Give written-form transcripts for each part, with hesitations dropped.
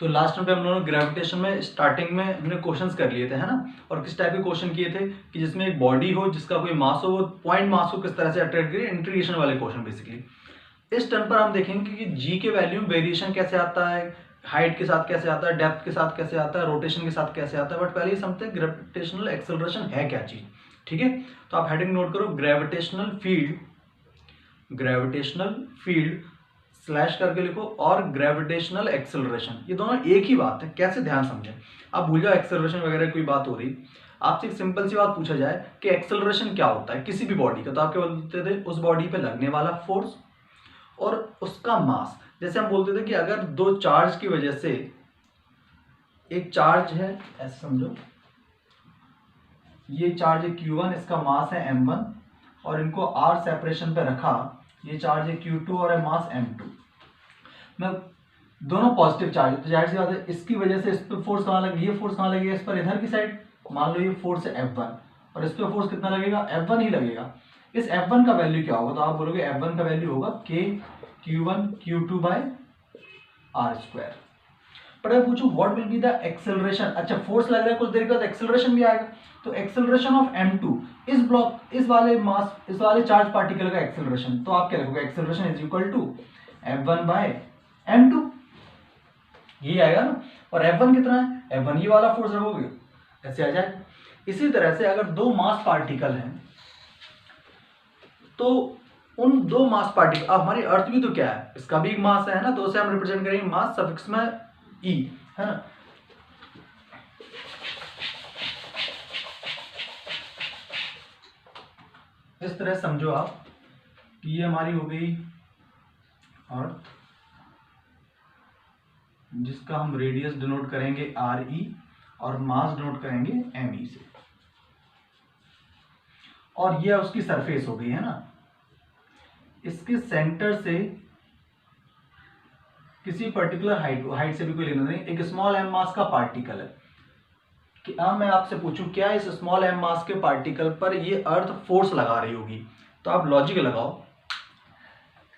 तो last time पे हम लोगों ने ग्रेविटेशन में स्टार्टिंग में हमने क्वेश्चंस कर लिए थे, है ना। और किस टाइप के क्वेश्चन किए थे कि जिसमें एक बॉडी हो जिसका कोई मास हो, वो पॉइंट मास को किस तरह से अट्रैक्ट करे, इंटीग्रेशन वाले क्वेश्चन बेसिकली। इस टर्म पर हम देखेंगे कि जी के वैल्यू वेरिएशन कैसे आता है, हाइट के साथ कैसे आता है, डेप्थ के साथ कैसे आता है, रोटेशन के साथ कैसे आता है। बट पहले ये समझते हैं ग्रेविटेशनल एक्सेलरेशन है क्या चीज। ठीक है, तो आप हेडिंग नोट करो, ग्रेविटेशनल फील्ड स्लैश करके लिखो और ग्रेविटेशनल एक्सेलरेशन, ये दोनों एक ही बात है। कैसे, ध्यान समझें। आप भूल जाओ एक्सेलरेशन वगैरह कोई बात हो रही, आपसे एक सिंपल सी बात पूछा जाए कि एक्सेलरेशन क्या होता है किसी भी बॉडी का, तो आप क्या बोलते थे, उस बॉडी पे लगने वाला फोर्स और उसका मास। जैसे हम बोलते थे कि अगर दो चार्ज की वजह से, एक चार्ज है ऐसे समझो, ये चार्ज है Q1, इसका मास है M1 और इनको R सेपरेशन पे रखा, ये चार्ज है Q2 और है मास M2। मैं दोनों पॉजिटिव चार्ज, तो जाहिर सी बात है इसकी वजह से इस पर फोर्स कहाँ लगेगी, ये फोर्स कहाँ लगेगा, इस पर इधर की साइड। मान लो ये फोर्स है F1 और इस पर फोर्स कितना लगेगा, F1 ही लगेगा। इस F1 का वैल्यू क्या होगा, तो आप बोलोगे F1 का वैल्यू होगा K Q1 Q2 bye R square. पर मैं पूछूं what will be the acceleration, अच्छा फोर्स लग रहा है, कुछ देर के बाद एक्सेलरेशन भी आएगा, तो एक्सेलरेशन ऑफ M2, इस ब्लॉक, इस वाले मास, इस वाले चार्ज पार्टिकल का एक्सेलरेशन, तो आप क्या लिखोगे, acceleration is equal to F1 by M2, यही आएगा ना। और F1 कितना है, F1 ये वाला फोर्स रखोगे, ऐसे आ जाए। इसी तरह से अगर दो मास पार्टिकल हैं तो उन दो मास पार्टिकल, अब हमारी अर्थ भी तो क्या है, इसका भी एक मास है ना, तो उसे हम रिप्रेजेंट करेंगे मास सफिक्स में E, है ना। इस तरह समझो आप कि ये हमारी हो गई अर्थ, जिसका हम रेडियस डिनोट करेंगे RE और मास डिनोट करेंगे ME से, और ये उसकी सरफेस हो गई, है ना। इसके सेंटर से किसी पर्टिकुलर हाइट से भी कोई लेना नहीं, एक स्मॉल m मास का पार्टिकल है। कि अब मैं आपसे पूछूं क्या इस स्मॉल m मास के पार्टिकल पर ये अर्थ फोर्स लगा रही होगी, तो आप लॉजिक लगाओ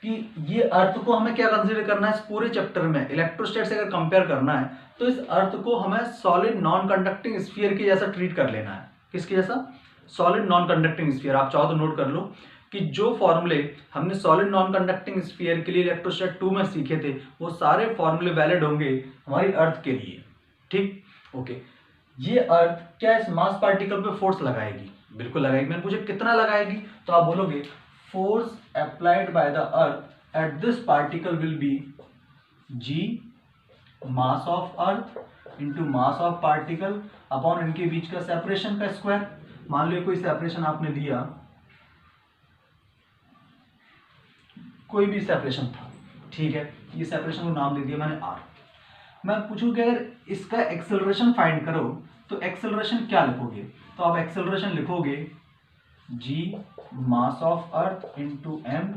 कि ये अर्थ को हमें क्या कंसीडर करना है, इस पूरे चैप्टर में इलेक्ट्रोस्टैट से अगर कंपेयर करना है तो इस अर्थ को हमें सॉलिड नॉन कंडक्टिंग स्फीयर के जैसा ट्रीट कर लेना है। किसके जैसा, सॉलिड नॉन कंडक्टिंग स्फीयर। आप चाहो तो नोट कर लो कि जो फॉर्मूले हमने सॉलिड नॉन कंडक्टिंग स्फीयर के लिए इलेक्ट्रोस्टैट 2 में सीखे थे, वो सारे फॉर्मूले वैलिड होंगे हमारी अर्थ के लिए। ठीक, ओके। ये अर्थ क्या इस मास पार्टिकल पे फोर्स लगाएगी, बिल्कुल लगाएगी। मैंने पूछा कितना लगाएगी, तो आप बोलोगे force applied by the earth at this particle will be G mass of earth into mass of particle upon इनके बीच का सेपरेशन का स्क्वायर। मान लो कोई सेपरेशन आपने दिया, कोई भी सेपरेशन था, ठीक है, ये सेपरेशन को नाम दे दिया मैंने R। मैं पूछूं कि अगर इसका एक्सेलरेशन फाइंड करो तो एक्सेलरेशन क्या लिखोगे, तो आप एक्सेलरेशन लिखोगे G mass of earth into M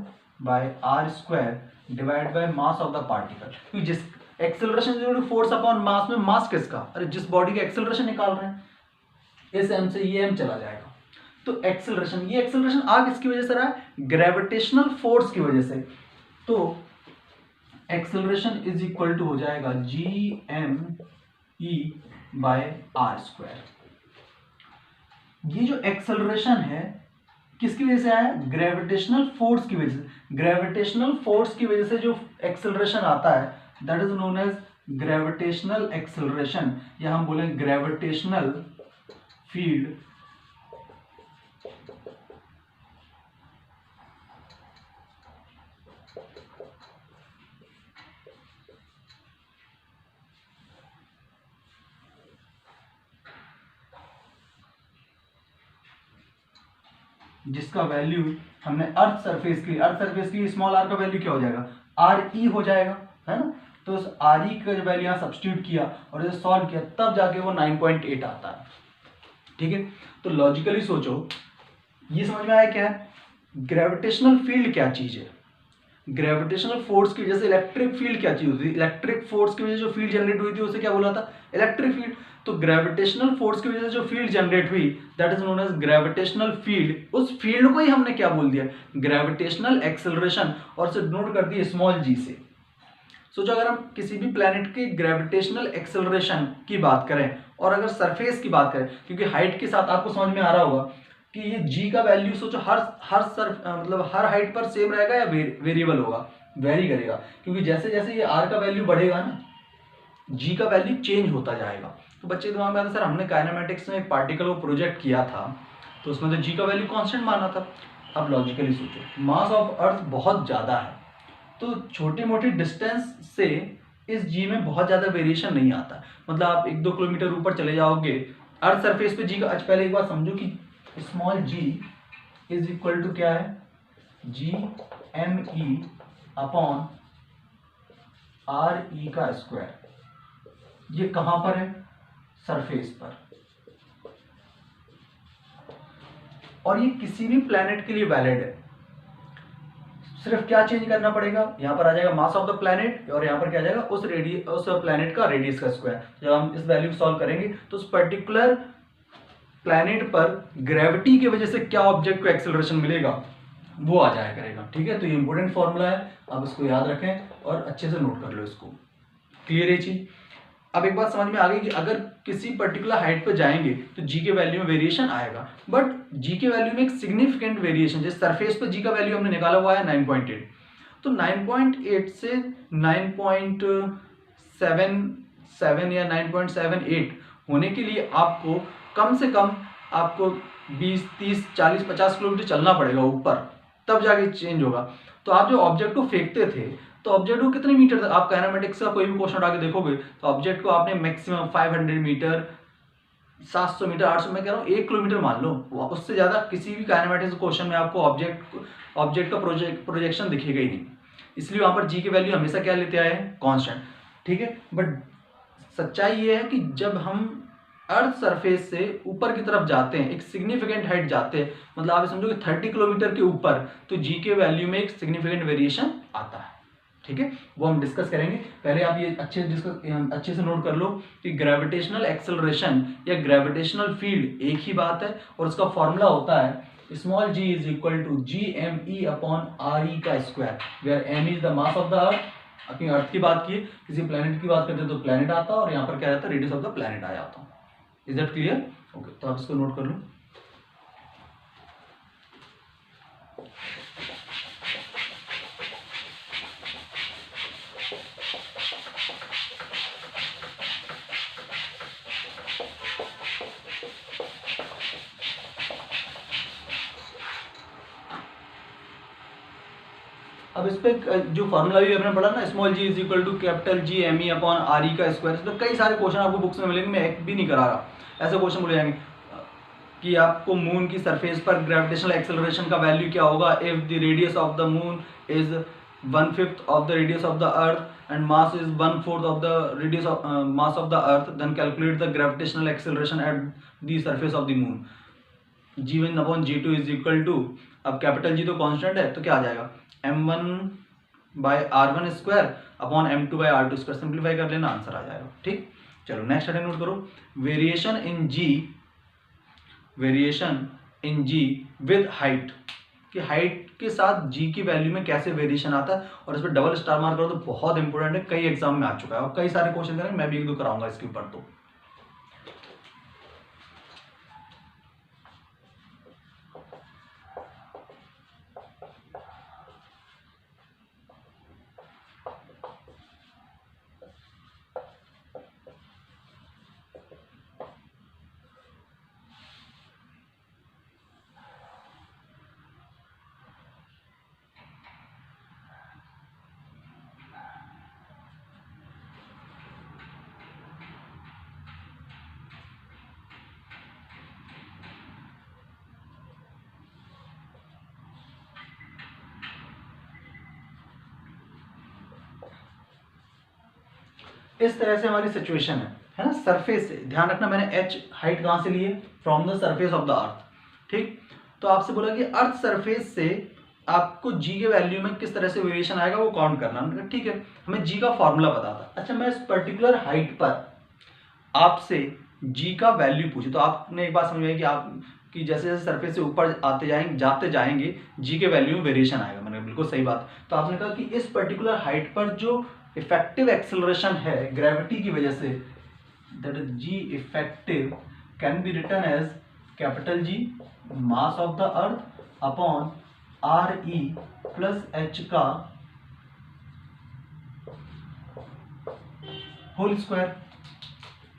by R square divide by mass of the particle. क्योंकि जिस एक्सेलरेशन फोर्स अपॉन मास में मास किसका, अरे जिस बॉडी का एक्सेलरेशन निकाल रहे हैं, इस M से ये M चला जाएगा। तो एक्सेलरेशन, ये एक्सेलरेशन आ किसकी वजह से रहा है, ग्रेविटेशनल फोर्स की वजह से। तो एक्सेलरेशन इज इक्वल टू हो जाएगा GME बाय R स्क्वायर। ये जो एक्सेलरेशन है किसकी वजह से आया, ग्रेविटेशनल फोर्स की वजह से। ग्रेविटेशनल फोर्स की वजह से जो एक्सेलरेशन आता है that is known as gravitational acceleration, या हम बोलें ग्रेविटेशनल फील्ड जिसका वैल्यू हमने अर्थ सरफेस की स्मॉल r का वैल्यू क्या हो जाएगा, RE हो जाएगा, है ना। तो उस RE का वैल्यू यहाँ सब्स्टिट्यूट किया और इसे सॉल्व किया, तब जाके वो 9.8 आता है। ठीक है, तो लॉजिकली सोचो, ये समझ में आया क्या है, ग्रेविटेशनल फील्ड क्या चीज है, ग्रेविटेशनल फोर्स की वजह से इलेक्ट्रिक फील्ड क्या चीज होती है, इलेक्ट्रिक फोर्स की वजह से जो फील्ड जनरेट हुई थी उसे क्या बोला था, इलेक्ट्रिक फील्ड। तो ग्रेविटेशनल फोर्स की वजह से जो फील्ड जनरेट हुई that is known as gravitational field. उस फील्ड को ही हमने क्या बोल दिया, ग्रेविटेशनल एक्सेलरेशन, और से नोट कर दिया स्मॉल g से। सोचो अगर हम किसी भी प्लैनेट के ग्रेविटेशनल एक्सेलरेशन की बात करें और अगर सरफेस की बात करें, क्योंकि हाइट के साथ आपको समझ में आ रहा होगा कि ये जी का वैल्यू सोचो मतलब हर हाइट पर सेम रहेगा या वेरिएबल होगा, वेरी करेगा, क्योंकि जैसे जैसे ये आर का वैल्यू बढ़ेगा ना जी का वैल्यू चेंज होता जाएगा। तो बच्चे दिमाग में आता सर हमने काइनेमेटिक्स में एक पार्टिकल को प्रोजेक्ट किया था तो उसमें तो जी का वैल्यू कांस्टेंट माना था। अब लॉजिकली सोचो मास ऑफ अर्थ बहुत ज़्यादा है तो छोटी मोटी डिस्टेंस से इस जी में बहुत ज़्यादा वेरिएशन नहीं आता। मतलब आप 1-2 किलोमीटर ऊपर चले जाओगे अर्थ सरफेस पे जी का, अच्छा पहले एक बार समझो कि small ji is equal to क्या है, G M E upon R E का स्क्वायर। ये कहां पर है, सरफेस पर, और ये किसी भी प्लैनेट के लिए वैलिड है। सिर्फ क्या चेंज करना पड़ेगा, यहां पर आ जाएगा मास ऑफ द प्लैनेट और यहां पर क्या आ जाएगा उस प्लैनेट का रेडियस का स्क्वायर। जब हम इस वैल्यू को सॉल्व करेंगे तो उस पर्टिकुलर प्लैनेट पर ग्रेविटी की वजह से क्या ऑब्जेक्ट को एक्सेलरेशन मिलेगा वो आ जाया करेगा। ठीक है, तो ये इंपॉर्टेंट फॉर्मूला है, आप इसको याद रखें और अच्छे से नोट कर लो इसको। क्लियर है चीज। अब एक बात समझ में आ गई कि अगर किसी पर्टिकुलर हाइट पर जाएंगे तो जी के वैल्यू में वेरिएशन आएगा, बट जी के वैल्यू में एक सिग्निफिकेंट वेरिएशन, जैसे सरफेस पर जी का वैल्यू हमने निकाला हुआ है 9.8, तो 9.8 से 9.77 या 9.78 होने के लिए आपको कम से कम आपको 20, 30, 40, 50 किलोमीटर चलना पड़ेगा ऊपर, तब जाके चेंज होगा। तो आप जो ऑब्जेक्ट को फेंकते थे तो ऑब्जेक्ट को कितने मीटर तक, आप काइनेमेटिक्स का कोई भी क्वेश्चन उठा के देखोगे तो ऑब्जेक्ट को आपने मैक्सिमम 500 मीटर, 700 मीटर, 800, मैं कह रहा हूँ 1 किलोमीटर मान लो, उससे ज्यादा किसी भी काइनेमेटिक्स क्वेश्चन में आपको ऑब्जेक्ट का प्रोजेक्शन दिखेगा ही नहीं। इसलिए वहां पर जी की वैल्यू हमेशा क्या लेते आए हैं, कांस्टेंट। ठीक है, बट सच्चाई ये है कि जब हम अर्थ सरफेस से ऊपर की तरफ जाते हैं, एक सिग्निफिकेंट हाइट जाते हैं, मतलब आप समझो कि 30 किलोमीटर के ऊपर, तो जी के वैल्यू में एक सिग्निफिकेंट वेरिएशन आता है। ठीक है, वो हम डिस्कस करेंगे। पहले आप ये अच्छे से नोट कर लो कि ग्रेविटेशनल एक्सेलरेशन या ग्रेविटेशनल फील्ड एक ही बात है और उसका फॉर्मूला होता है small ji is equal to G M E upon R E का square, where M is the mass of the earth. अपनी अर्थ की बात की, किसी प्लेनेट की बात करते तो प्लेनेट आता और यहाँ पर क्या रहता है, रेडियस ऑफ द प्लेनेट आ जाता। Is that clear? ओके, तो आप इसको नोट कर लो। अब इस पे जो फॉर्मूला भी आपने पढ़ा ना, small ji is equal to capital G M E upon R E का स्क्वायर, इसमें कई सारे क्वेश्चन आपको बुक्स में मिलेंगे, मैं एक भी नहीं करा रहा। ऐसे क्वेश्चन बोले जाएंगे कि आपको मून की सरफेस पर ग्रेविटेशनल एक्सेलरेशन का वैल्यू क्या होगा if the radius of the moon is 1/5 of the radius of the earth and mass is 1/4 of the radius of mass of the earth, then calculate the gravitational acceleration at the surface of the moon. G1 upon G2 is equal to, अब capital G तो constant है तो क्या आ जाएगा, m1/r1 square upon m2/r2 square, simplify कर लेना answer आ जाएगा। ठीक, चलो नेक्स्ट हेडिंग नोट करो, variation in G with height, कि हाइट के साथ जी की वैल्यू में कैसे वेरिएशन आता है, और इस पर डबल स्टार मार्क करो तो बहुत इंपॉर्टेंट है, कई एग्जाम में आ चुका है और कई सारे क्वेश्चन करेंगे, मैं भी 1-2 कराऊंगा इसके ऊपर। तो इस तरह से हमारी सिचुएशन है ना, सरफेस से, ध्यान रखना मैंने एच हाइट कहां से लिए, from the surface of the अर्थ। ठीक, तो आपसे बोला कि अर्थ सरफेस से आपको जी के वैल्यू में किस तरह से वेरिएशन आएगा वो काउंट करना। ठीक है, हमें जी का फॉर्मूला पता था। अच्छा, मैं इस पर्टिकुलर हाइट पर आपसे जी का वैल्यू पूछे तो आपने एक बात समझ आई कि जैसे जैसे सरफेस से ऊपर जाते जाएंगे जी के वैल्यू में वेरिएशन आएगा। मैंने बिल्कुल सही बात। तो आपने कहा कि इस पर्टिकुलर हाइट पर जो इफेक्टिव एक्सेलरेशन है ग्रेविटी की वजह से, that is G effective can be written as capital G mass of the earth upon R E plus H का होल स्क्वायर।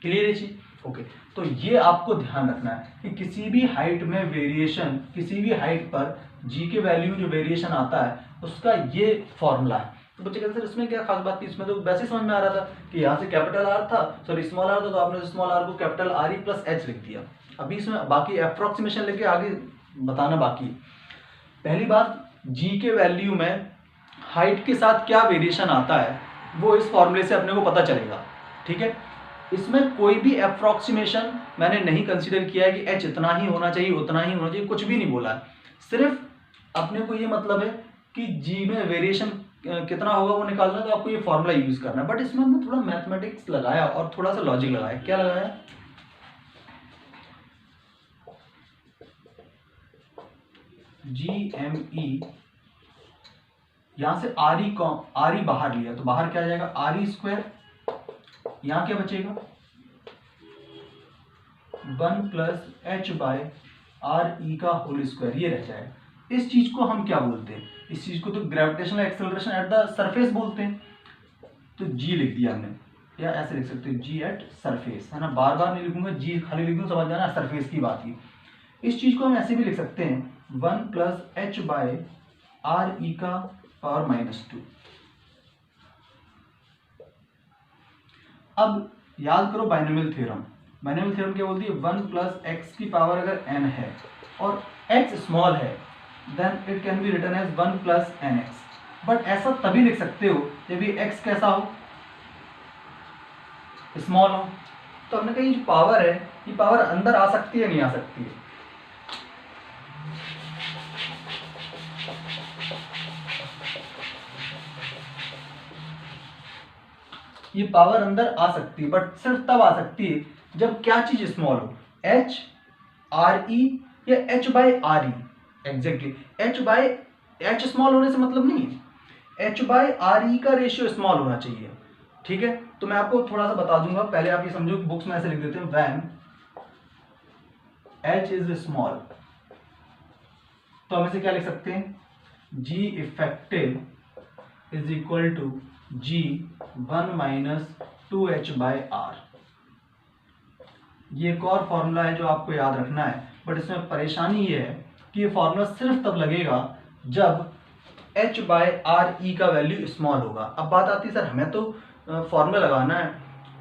क्लियर है जी? ओके, तो ये आपको ध्यान रखना है कि किसी भी हाइट में वेरिएशन, किसी भी हाइट पर जी के वैल्यू में जो वेरिएशन आता है उसका ये फॉर्मूला है। तो बच्चे कहते सर इसमें क्या खास बात थी, इसमें तो वैसे ही समझ में आ रहा था कि यहाँ से कैपिटल आर था, सॉरी स्मॉल आर था, तो आपने स्मॉल आर को capital R E plus H लिख दिया। अभी इसमें बाकी अप्रोक्सीमेशन लेके आगे बताना बाकी। पहली बात, जी के वैल्यू में हाइट के साथ क्या वेरिएशन आता है वो इस फॉर्मूले से अपने को पता चलेगा। ठीक है, इसमें कोई भी अप्रोक्सीमेशन मैंने नहीं कंसीडर किया है कि एच इतना ही होना चाहिए, उतना ही होना चाहिए, कुछ भी नहीं बोला है। सिर्फ अपने को ये मतलब है कि जी में वेरिएशन कितना होगा वो निकालना, तो आपको ये फॉर्मूला यूज करना है। बट इसमें हमने थोड़ा मैथमेटिक्स लगाया और थोड़ा सा लॉजिक लगाया। क्या लगाया? जी एम ई, यहां से आर ई बाहर लिया तो बाहर क्या आ जाएगा, आर ई स्क्वायर। यहां क्या बचेगा, 1 plus H by R E का होल स्क्वायर, ये रह जाएगा। इस चीज को हम क्या बोलते हैं, इस चीज को तो gravitational acceleration at the surface बोलते हैं। तो जी लिख दिया हमने, या ऐसे लिख सकते हैं जी एट सरफेस, है ना, बार बार नहीं लिखूंगा, जी खाली लिख दूं, समझ जाना सरफेस की बात की। इस चीज को हम ऐसे भी लिख सकते हैं 1 plus H by R E का पावर -2। अब याद करो बाइनोमियल थ्योरम। बाइनोमियल थ्योरम क्या बोलती है, 1 प्लस एक्स की पावर अगर n है और x स्मॉल है then it can be written as 1 plus N X. But ऐसा तभी लिख सकते हो जब ये x कैसा हो, स्मॉल हो। तो हमने कहा ये जो पावर है, ये पावर अंदर आ सकती है, नहीं आ सकती है? ये पावर अंदर आ सकती है, बट सिर्फ तब आ सकती है जब क्या चीज स्मॉल हो, एच आर ई या H by R E. Exactly, H by H small होने से मतलब नहीं है, एच बाई आर ई का रेशियो स्मॉल होना चाहिए। ठीक है, तो मैं आपको थोड़ा सा बता दूंगा, पहले आप ये समझो, बुक्स में ऐसे लिख देते हैं व्हेन एच इज स्मॉल, तो हम इसे क्या लिख सकते हैं, g effective is equal to g 1 minus 2h by R. ये एक और फॉर्मूला है जो आपको याद रखना है, बट इसमें परेशानी ये है कि ये फॉर्मूला सिर्फ तब लगेगा जब h बाय आर ई का वैल्यू स्मॉल होगा। अब बात आती है सर हमें तो फॉर्मूला लगाना है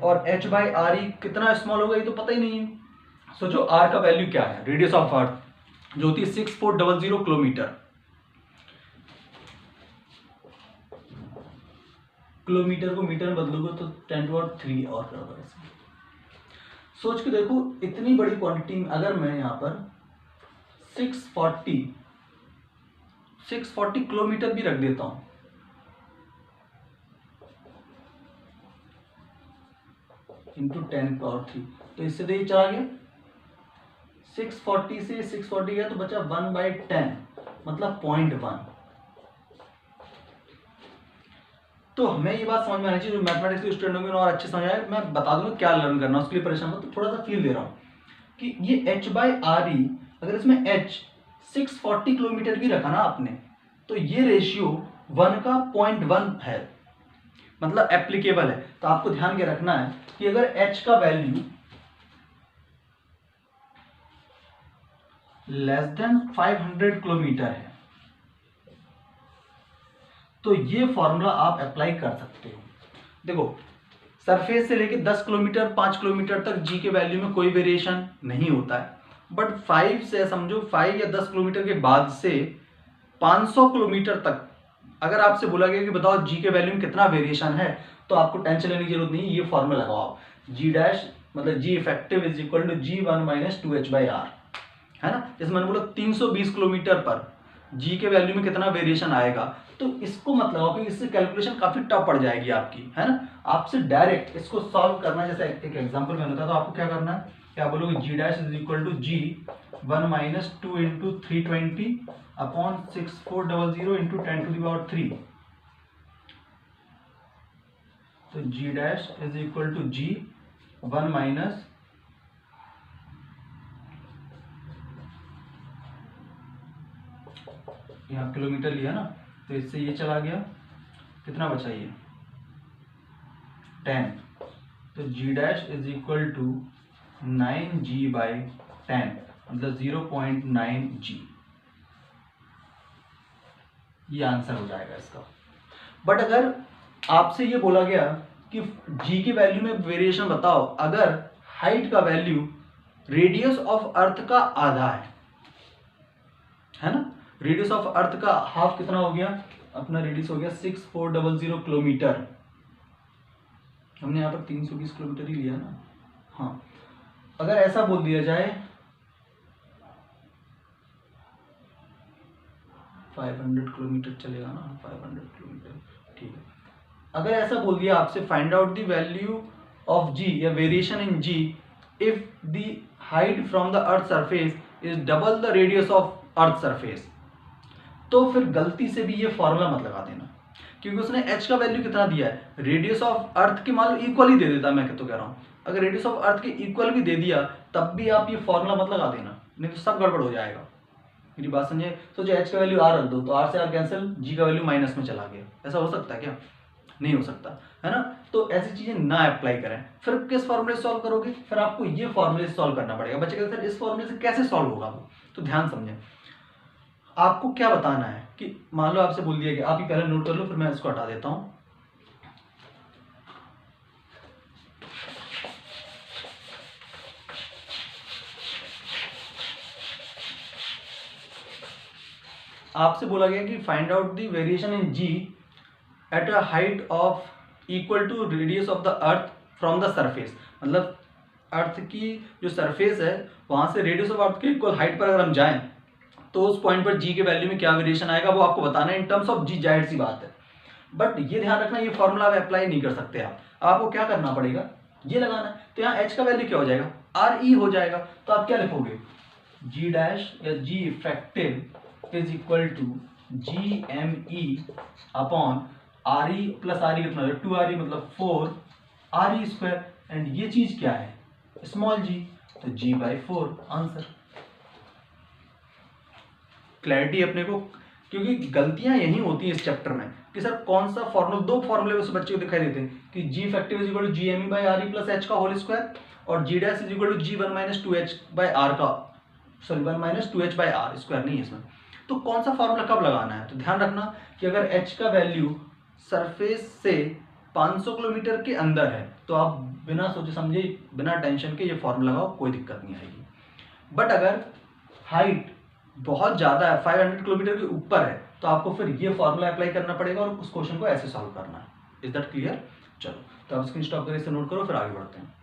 और h बाय आर ई कितना स्मॉल होगा ये तो पता ही नहीं है। सोचो r का वैल्यू क्या है, रेडियस ऑफ अर्थ जो होती है 6400 किलोमीटर, किलोमीटर को मीटर में बदलोगे तो 10⁻³ और क्या होगा। ऐसे सोच के देखो, इतनी बड़ी क्वांटिटी में अगर मैं यहाँ पर 640 किलोमीटर भी रख देता हूँ, इंटू 10⁻³ तो इससे तो ये चला गया, 640 से 640 गया तो बचा 1/10 मतलब 0.1। तो हमें ये बात समझ में आनी चाहिए, जो मैथमेटिक्स के स्टूडेंट होंगे और अच्छे समझ आए, मैं बता दूंगा क्या लर्न करना, उसके लिए परेशान हो तो थोड़ा सा फील दे रहा हूँ कि ये h बाई आर ई, अगर इसमें h 640 किलोमीटर भी रखा ना आपने, तो ये रेशियो 1 का 0.1 है, मतलब एप्लीकेबल है। तो आपको ध्यान के रखना है कि अगर h का वैल्यू लेस देन 500 किलोमीटर है तो ये फॉर्मूला आप अप्लाई कर सकते हो। देखो, सरफेस से लेके 10 किलोमीटर 5 किलोमीटर तक जी के वैल्यू में कोई वेरिएशन नहीं होता है, बट 5 से समझो 5 या 10 किलोमीटर के बाद से 500 किलोमीटर तक अगर आपसे बोला गया कि बताओ जी के वैल्यू में कितना वेरिएशन है, तो आपको टेंशन लेने की जरूरत नहीं, ये फॉर्मूला लगाओ आप, जी डैश मतलब g effective is equal to g 1 minus 2h by R, है ना। जैसे मैंने बोला 320 किलोमीटर पर जी के वैल्यू में कितना वेरिएशन आएगा, तो इसको मत लगाओ क्योंकि इससे कैलकुलेशन काफी टफ पड़ जाएगी आपकी, है ना। आपसे डायरेक्ट इसको सॉल्व करना है, जैसे एक एग्जांपल मैंने बताया, तो आपको क्या करना है, क्या बोलोगे, g dash is equal to g 1 minus 2 into 320 upon 6400 into 10⁻³ तो g dash is equal to g 1 minus यहाँ किलोमीटर लिया ना, तो इससे ये चला गया, कितना बचा ये 10, तो g dash is equal to 9g/10 मतलब 0.9g, ये आंसर हो जाएगा इसका। बट अगर आपसे ये बोला गया कि g की वैल्यू में वेरिएशन बताओ अगर हाइट का वैल्यू रेडियस ऑफ अर्थ का आधा है ना, रेडियस ऑफ अर्थ का हाफ कितना हो गया, अपना रेडियस हो गया 6400 किलोमीटर, हमने यहाँ पर 320 किलोमीटर ही लिया ना। हाँ, अगर ऐसा बोल दिया जाए 500 किलोमीटर चलेगा ना, 500 किलोमीटर ठीक है। अगर ऐसा बोल दिया आपसे find out the value of g या variation in g if the height from the earth surface is double the radius of earth surface, तो फिर गलती से भी ये फॉर्मूला मत लगा देना, क्योंकि उसने h का वैल्यू कितना दिया है, रेडियस ऑफ अर्थ के मान लो इक्वल ही दे देता, मैं तो कह रहा हूँ अगर रेडियस ऑफ अर्थ के इक्वल भी दे दिया तब भी आप ये फॉर्मूला मत लगा देना, नहीं तो सब गड़बड़ हो जाएगा। मेरी बात समझे, सोचो h का वैल्यू r रख दो तो r से r कैंसिल, g का वैल्यू माइनस में चला गया, ऐसा हो सकता है क्या, नहीं हो सकता है ना। तो ऐसी चीजें ना अप्लाई करें। फिर किस फॉर्मूले से सॉल्व करोगे, फिर आपको ये फॉर्मूले से सॉल्व करना पड़ेगा। बच्चे कहते हैं इस फॉर्मूले से कैसे सॉल्व होगा वो, तो ध्यान समझें, आपको क्या बताना है कि मान लो आपसे बोल दिया कि आप ही पहले नोट कर लो, फिर मैं इसको हटा देता हूं। आपसे बोला गया कि find out the variation in G at a height of equal to radius of the earth from the surface, मतलब अर्थ की जो सरफेस है वहां से रेडियस ऑफ अर्थ के इक्वल हाइट पर अगर हम जाएं तो उस पॉइंट पर जी के वैल्यू में क्या वेरिएशन आएगा वो आपको बताना है इन टर्म्स ऑफ जी, जाहिर सी बात है। बट ये ध्यान रखना ये फॉर्मूला आप अप्लाई नहीं कर सकते, आपको क्या करना पड़ेगा, ये लगाना है। तो यहाँ एच का वैल्यू क्या हो जाएगा, आर ई हो जाएगा, तो आप क्या लिखोगे, जी डैश या g effective is equal to G M E upon R E plus R E कितना, 2 RE मतलब 4 RE स्क्वायर, एंड ये चीज क्या है स्मॉल जी, तो g/4 आंसर। क्लैरिटी अपने को, क्योंकि गलतियां यही होती हैं इस चैप्टर में कि सर कौन सा फॉर्मूला, दो फॉर्मूले उस बच्चे को दिखाई देते हैं कि g effective is equal to G M E by R E plus H का होल स्क्वायर और g dash is equal to g 1 minus 2h by R का, sorry 1 minus 2h by R square नहीं है इसमें। तो कौन सा formula कब लगाना है, तो ध्यान रखना कि अगर h का वैल्यू सरफेस से 500 किलोमीटर के अंदर है तो आप बिना सोचे समझे बिना टेंशन के ये फॉर्मूला लगाओ, कोई दिक्कत नहीं आएगी। बट अगर हाइट बहुत ज़्यादा है, 500 किलोमीटर के ऊपर है, तो आपको फिर ये फॉर्मूला अप्लाई करना पड़ेगा और उस क्वेश्चन को ऐसे सॉल्व करना है। Is that clear? चलो, तो आप स्क्रीन स्टॉप करके इसे नोट करो, फिर आगे बढ़ते हैं।